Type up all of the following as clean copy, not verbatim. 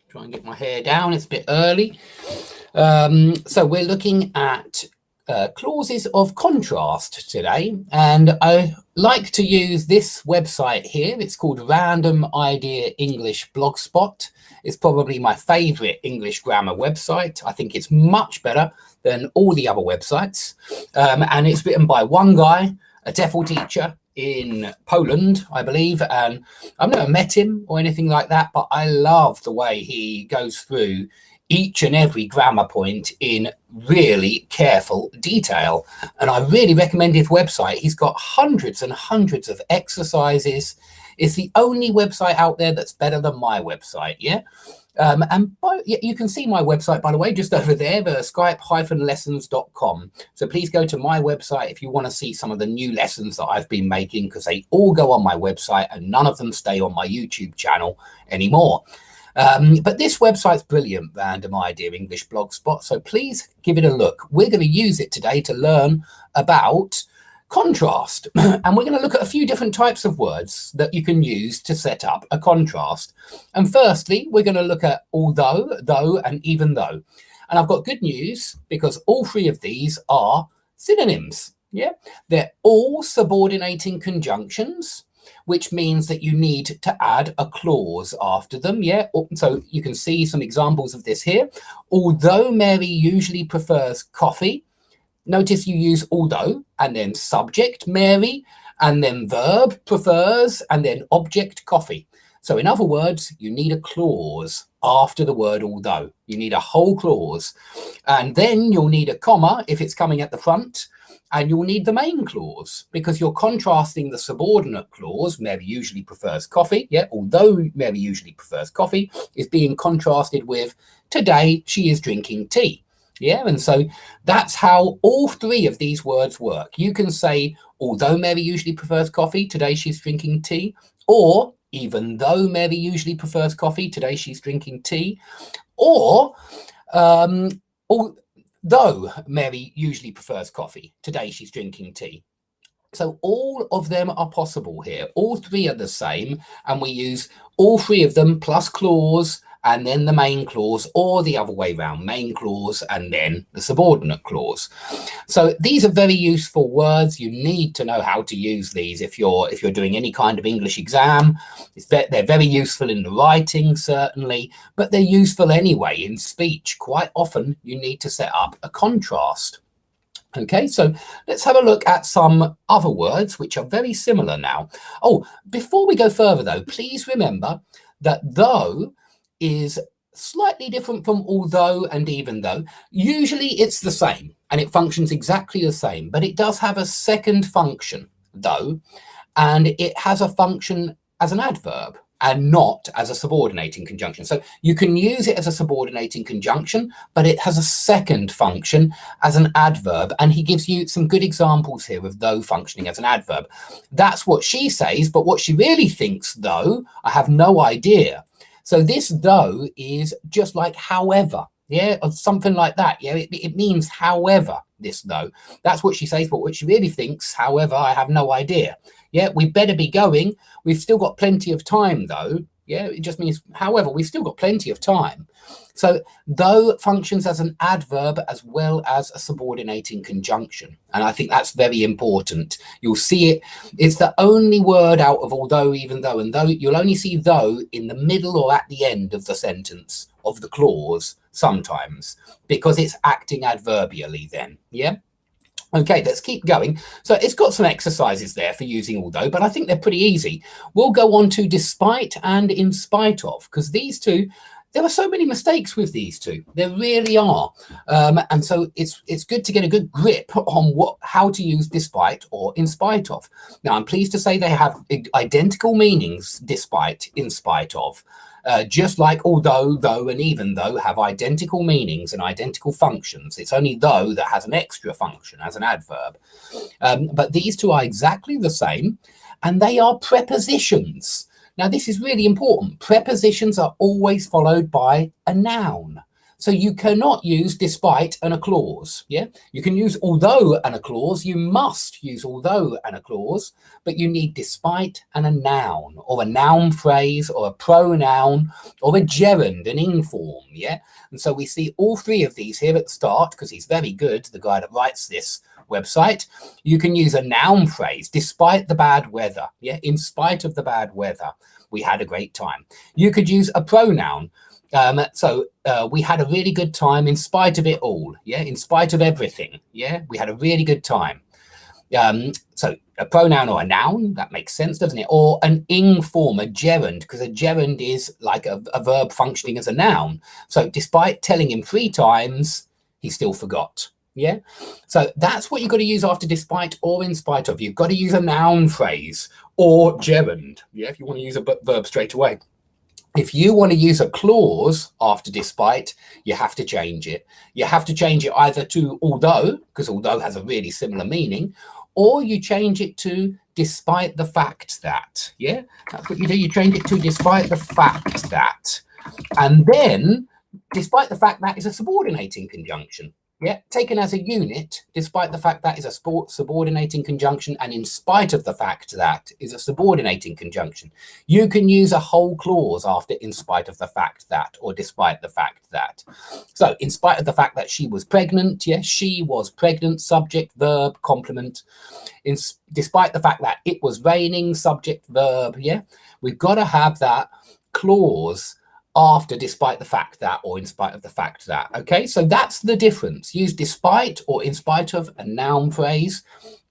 Try and get my hair down. It's a bit early. So we're looking at clauses of contrast today, and I like to use this website here. It's called Random Idea English Blogspot. It's probably my favorite English grammar website. I think it's much better than all the other websites, and it's written by one guy, a TEFL teacher in Poland, I believe, and I've never met him or anything like that, but I love the way he goes through each and every grammar point in really careful detail. And I really recommend his website. He's got hundreds and hundreds of exercises. It's the only website out there that's better than my website, yeah? You can see my website, by the way, just over there, skype-lessons.com. So please go to my website if you want to see some of the new lessons that I've been making, because they all go on my website and none of them stay on my YouTube channel anymore. But this website's brilliant, Random Idea English Blogspot, so please give it a look. We're going to use it today to learn about contrast, and we're going to look at a few different types of words that you can use to set up a contrast. And firstly, we're going to look at although, though, and even though. And I've got good news, because all three of these are synonyms. Yeah, they're all subordinating conjunctions, which means that you need to add a clause after them. Yeah, so you can see some examples of this here. Although Mary usually prefers coffee, notice you use although and then subject Mary and then verb prefers and then object coffee. So in other words, you need a clause after the word although. You need a whole clause, and then you'll need a comma if it's coming at the front, and you'll need the main clause because you're contrasting the subordinate clause, Mary usually prefers coffee, yeah, although Mary usually prefers coffee, is being contrasted with today she is drinking tea. Yeah, and so that's how all three of these words work. You can say, although Mary usually prefers coffee, today she's drinking tea, or even though Mary usually prefers coffee, today she's drinking tea, or though Mary usually prefers coffee, today she's drinking tea. So all of them are possible here. All three are the same, and we use all three of them plus clause and then the main clause, or the other way around, main clause and then the subordinate clause. So these are very useful words. You need to know how to use these if you're doing any kind of English exam. They're very useful in the writing, certainly, but they're useful anyway in speech. Quite often you need to set up a contrast. Okay, so let's have a look at some other words which are very similar now. Oh, before we go further though, please remember that though is slightly different from although and even though. Usually it's the same and it functions exactly the same, but it does have a second function, though, and it has a function as an adverb and not as a subordinating conjunction. So you can use it as a subordinating conjunction, but it has a second function as an adverb. And he gives you some good examples here of though functioning as an adverb. That's what she says, but what she really thinks, though, I have no idea. So this though is just like however, yeah, or something like that. Yeah, it means however, this though. That's what she says, but what she really thinks, however, I have no idea. Yeah, we better be going. We've still got plenty of time, though. Yeah, it just means, however, we've still got plenty of time. So though functions as an adverb as well as a subordinating conjunction. And I think that's very important. You'll see it. It's the only word out of although, even though, and though. You'll only see though in the middle or at the end of the sentence of the clause sometimes, because it's acting adverbially then. Yeah. Okay, let's keep going. So it's got some exercises there for using although, but I think they're pretty easy. We'll go on to despite and in spite of, because these two, there are so many mistakes with these two. There really are. And so it's good to get a good grip on how to use despite or in spite of. Now, I'm pleased to say they have identical meanings, despite, in spite of. Just like although, though, and even though have identical meanings and identical functions. It's only though that has an extra function as an adverb. But these two are exactly the same, and they are prepositions. Now, this is really important. Prepositions are always followed by a noun. So you cannot use despite and a clause. Yeah, you can use although and a clause. You must use although and a clause, but you need despite and a noun, or a noun phrase, or a pronoun, or a gerund, an ing form. Yeah, and so we see all three of these here at the start, because he's very good, the guy that writes this website. You can use a noun phrase, despite the bad weather. Yeah, in spite of the bad weather, we had a great time. You could use a pronoun. We had a really good time in spite of it all. Yeah, in spite of everything. Yeah, we had a really good time. So a pronoun or a noun, that makes sense, doesn't it? Or an ing form, a gerund, because a gerund is like a verb functioning as a noun. So despite telling him 3 times, he still forgot. Yeah, so that's what you've got to use after despite or in spite of. You've got to use a noun phrase or gerund. Yeah, if you want to use a verb straight away. If you want to use a clause after despite, you have to change it. You have to change it either to although, because although has a really similar meaning, or you change it to despite the fact that. Yeah, that's what you do. You change it to despite the fact that. And then despite the fact that is a subordinating conjunction. Yeah, taken as a unit, despite the fact that is a subordinating conjunction, and in spite of the fact that is a subordinating conjunction. You can use a whole clause after in spite of the fact that, or despite the fact that. So in spite of the fact that she was pregnant, yes, she was pregnant, subject, verb, complement. Despite the fact that it was raining, subject, verb, yeah. We've got to have that clause after despite the fact that, or in spite of the fact that. Okay, so that's the difference. Use despite or in spite of a noun phrase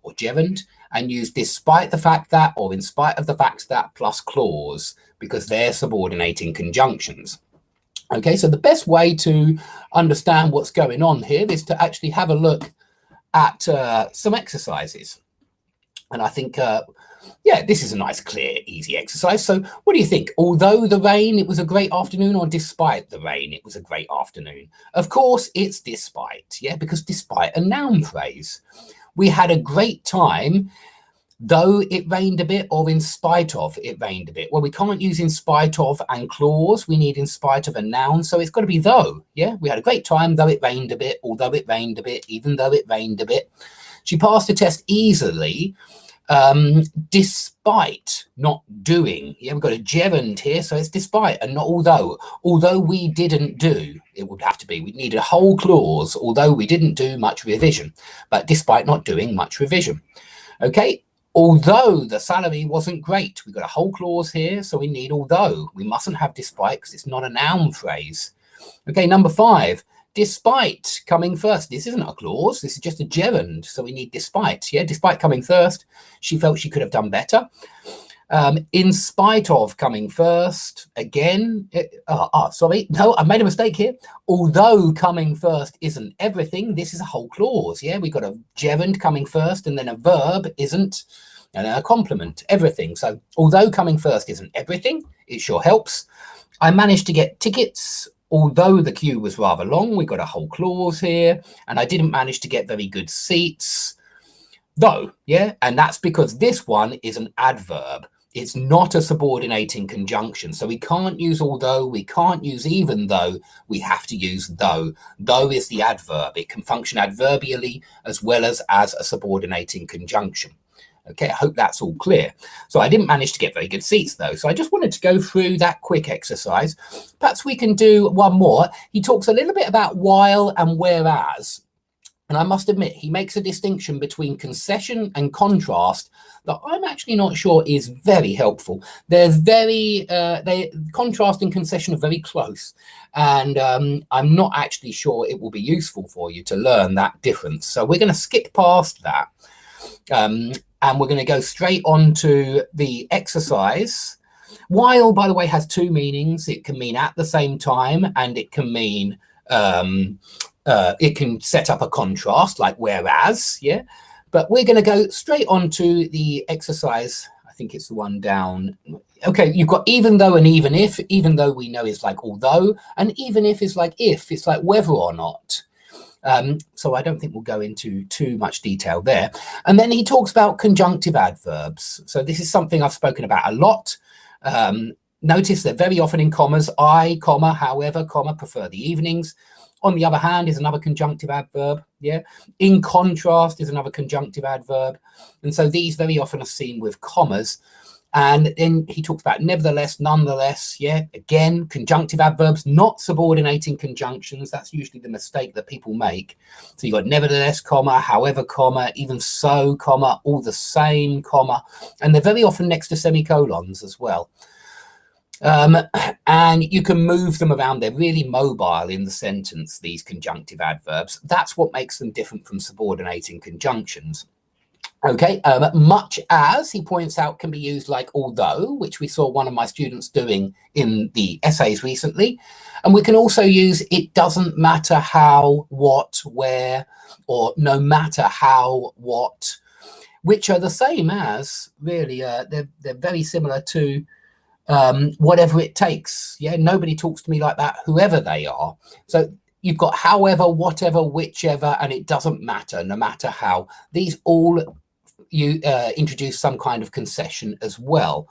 or gerund, and use despite the fact that or in spite of the fact that plus clause, because they're subordinating conjunctions. Okay, so the best way to understand what's going on here is to actually have a look at some exercises. And I think yeah, this is a nice, clear, easy exercise. So what do you think? Although the rain, it was a great afternoon, or despite the rain, it was a great afternoon? Of course, it's despite, yeah, because despite a noun phrase. We had a great time, though it rained a bit, or in spite of it rained a bit. Well, we can't use in spite of and clause. We need in spite of a noun, so it's got to be though, yeah? We had a great time, though it rained a bit, although it rained a bit, even though it rained a bit. She passed the test easily, despite not doing. Yeah, we've got a gerund here, so it's despite and not although. Although we didn't do, it would have to be. We need a whole clause, although we didn't do much revision, but despite not doing much revision. Okay, although the salary wasn't great, we've got a whole clause here, so we need although. We mustn't have despite because it's not a noun phrase. Okay, number 5. Despite coming first. This isn't a clause, this is just a gerund, so we need despite. Yeah, despite coming first, she felt she could have done better. In spite of coming first, again, sorry, no, I made a mistake here. Although coming first isn't everything, this is a whole clause. Yeah, we've got a gerund coming first, and then a verb isn't, and a complement, everything. So although coming first isn't everything, it sure helps. I managed to get tickets. Although the queue was rather long, we got a whole clause here, and I didn't manage to get very good seats, though, yeah, and that's because this one is an adverb. It's not a subordinating conjunction, so we can't use although, we can't use even though, we have to use though. Though is the adverb. It can function adverbially as well as a subordinating conjunction. Okay, I hope that's all clear. So I didn't manage to get very good seats, though. So I just wanted to go through that quick exercise. Perhaps we can do one more. He talks a little bit about while and whereas. And I must admit, he makes a distinction between concession and contrast that I'm actually not sure is very helpful. There's contrast and concession are very close. And I'm not actually sure it will be useful for you to learn that difference. So we're going to skip past that. And we're going to go straight on to the exercise. While, by the way, has 2 meanings. It can mean at the same time, and it can mean, it can set up a contrast, like whereas, yeah. But we're going to go straight on to the exercise. I think it's the one down. Okay, you've got even though and even if. Even though we know is like although, and even if is like if. It's like whether or not. So I don't think we'll go into too much detail there. And then he talks about conjunctive adverbs. So this is something I've spoken about a lot. Notice they're very often in commas. I, comma, however, comma, prefer the evenings. On the other hand is another conjunctive adverb. Yeah. In contrast is another conjunctive adverb. And so these very often are seen with commas. And then he talks about nevertheless, nonetheless. Yeah. Again, conjunctive adverbs, not subordinating conjunctions. That's usually the mistake that people make. So you've got nevertheless, comma, however, comma, even so, comma, all the same, comma. And they're very often next to semicolons as well. And you can move them around. They're really mobile in the sentence, these conjunctive adverbs. That's what makes them different from subordinating conjunctions. Okay, much as, he points out, can be used like although, which we saw one of my students doing in the essays recently. And we can also use it doesn't matter how, what, where, or no matter how, what, which are the same as, really, they're very similar to whatever it takes. Yeah, nobody talks to me like that, whoever they are. So you've got however, whatever, whichever, and it doesn't matter, no matter how. These all you introduce some kind of concession as well.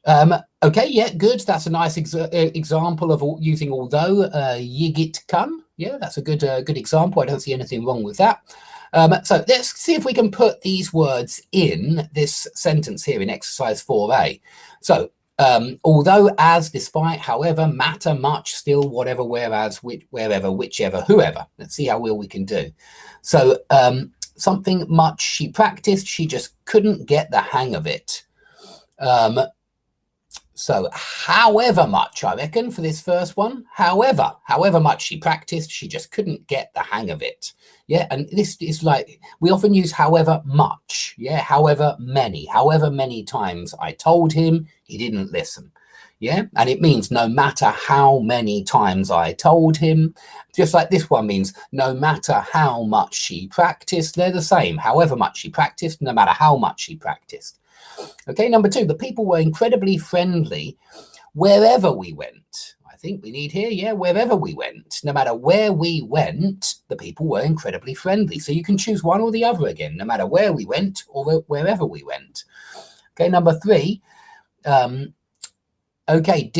Okay, yeah, good. That's a nice example of using although. Yigit kan. Yeah, that's a good example. I don't see anything wrong with that. So let's see if we can put these words in this sentence here in exercise 4a. So although, as, despite, however, matter, much, still, whatever, whereas, wherever, whichever, whoever. Let's see how well we can do. So something much she practiced, she just couldn't get the hang of it. So however much, I reckon, for this first one, however much she practiced, she just couldn't get the hang of it. Yeah, and this is like, we often use however much, yeah, however many times I told him, he didn't listen. Yeah, and it means no matter how many times I told him, just like this one means no matter how much she practiced, they're the same, however much she practiced, no matter how much she practiced. Okay, number 2, the people were incredibly friendly wherever we went. I think we need here, yeah, wherever we went. No matter where we went, the people were incredibly friendly. So you can choose one or the other again, no matter where we went or wherever we went. Okay, number 3, okay,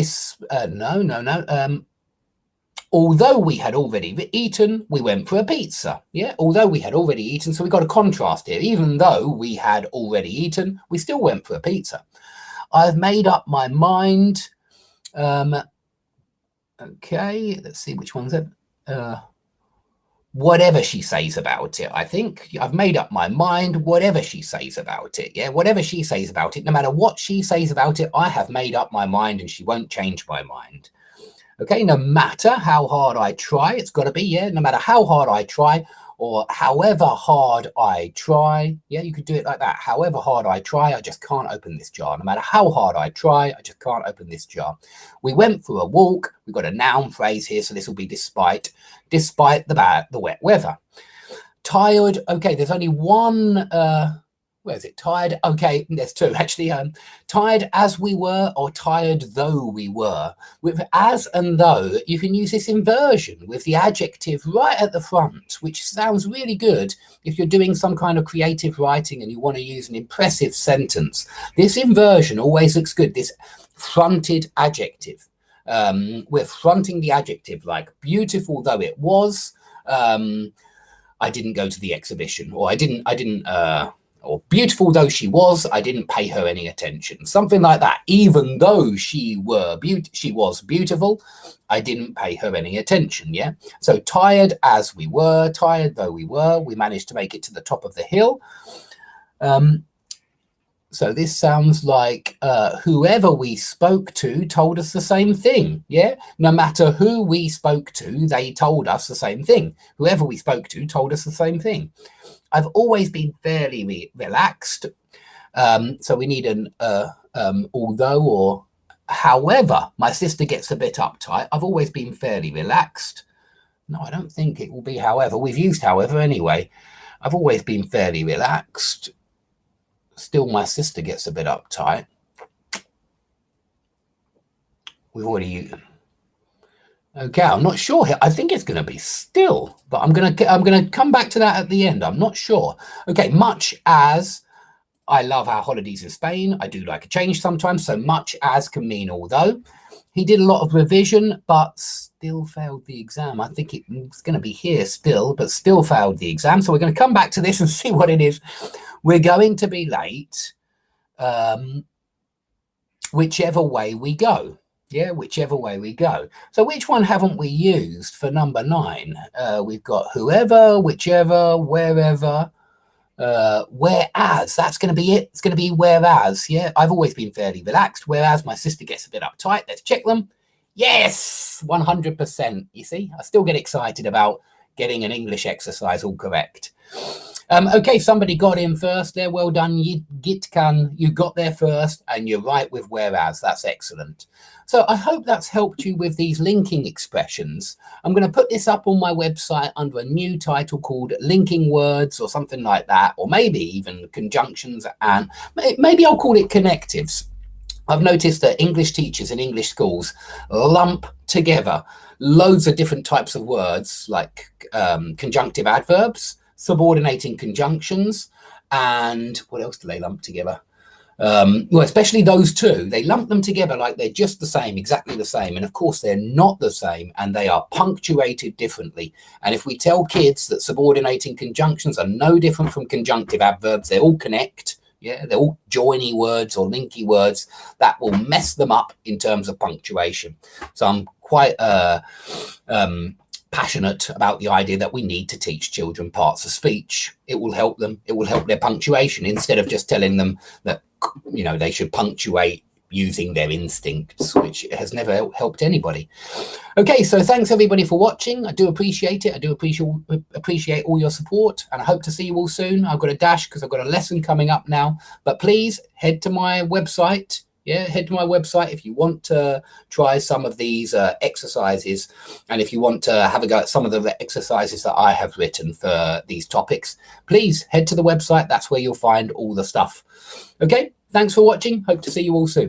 although we had already eaten, we went for a pizza. Yeah, although we had already eaten, so we got a contrast here. Even though we had already eaten, we still went for a pizza. I've made up my mind. Okay, let's see which one's it. Whatever she says about it, I think. I've made up my mind, whatever she says about it. Yeah, whatever she says about it, no matter what she says about it, I have made up my mind and she won't change my mind. Okay, no matter how hard I try, it's got to be, yeah, no matter how hard I try, or however hard I try. Yeah, you could do it like that. However hard I try, I just can't open this jar. No matter how hard I try, I just can't open this jar. We went for a walk. We've got a noun phrase here, so this will be despite the wet weather. Tired, okay, there's only one, where is it? Tired, okay, there's 2 actually. Tired as we were or tired though we were. With as and though, you can use this inversion with the adjective right at the front, which sounds really good if you're doing some kind of creative writing and you want to use an impressive sentence. This inversion always looks good, this fronted adjective. We're fronting the adjective, like beautiful though it was, I didn't go to the exhibition, or or beautiful though she was, I didn't pay her any attention. Something like that. Even though she was beautiful, I didn't pay her any attention. Yeah. So tired as we were, tired though we were, we managed to make it to the top of the hill. So this sounds like whoever we spoke to told us the same thing. Yeah. No matter who we spoke to, they told us the same thing. Whoever we spoke to told us the same thing. I've always been fairly relaxed. So we need an although or however. My sister gets a bit uptight. I've always been fairly relaxed. No, I don't think it will be however. We've used however anyway. I've always been fairly relaxed. Still, my sister gets a bit uptight. We've already used. Okay, I'm not sure here. I think it's going to be still, but I'm going to come back to that at the end. I'm not sure. Okay, much as I love our holidays in Spain. I do like a change sometimes. So much as can mean although. He did a lot of revision, but still failed the exam. I think it's going to be here still, but still failed the exam. So we're going to come back to this and see what it is. We're going to be late, whichever way we go. Yeah, whichever way we go. So which one haven't we used for number 9? We've got whoever, whichever, wherever, whereas. That's going to be it. It's going to be whereas. Yeah, I've always been fairly relaxed, whereas my sister gets a bit uptight. Let's check them. Yes, 100%. You see, I still get excited about getting an English exercise all correct. Okay, somebody got in first there. Well done, Gitkan. You got there first, and you're right with whereas. That's excellent. So I hope that's helped you with these linking expressions. I'm going to put this up on my website under a new title called Linking Words or something like that, or maybe even conjunctions, and maybe I'll call it connectives. I've noticed that English teachers in English schools lump together loads of different types of words like conjunctive adverbs, subordinating conjunctions, and what else do they lump together? Well, especially those two, they lump them together like they're just the same, exactly the same. And of course, they're not the same, and they are punctuated differently. And if we tell kids that subordinating conjunctions are no different from conjunctive adverbs, they all connect, yeah, they're all joiny words or linky words, that will mess them up in terms of punctuation. So I'm quite passionate about the idea that we need to teach children parts of speech. It will help them. It will help their punctuation instead of just telling them that, you know, they should punctuate using their instincts, which has never helped anybody. Okay, so thanks everybody for watching. I do appreciate it. I do appreciate all your support, and I hope to see you all soon. I've got a dash because I've got a lesson coming up now, but please head to my website. Yeah, head to my website if you want to try some of these exercises, and if you want to have a go at some of the exercises that I have written for these topics, please head to the website. That's where you'll find all the stuff. Okay, thanks for watching. Hope to see you all soon.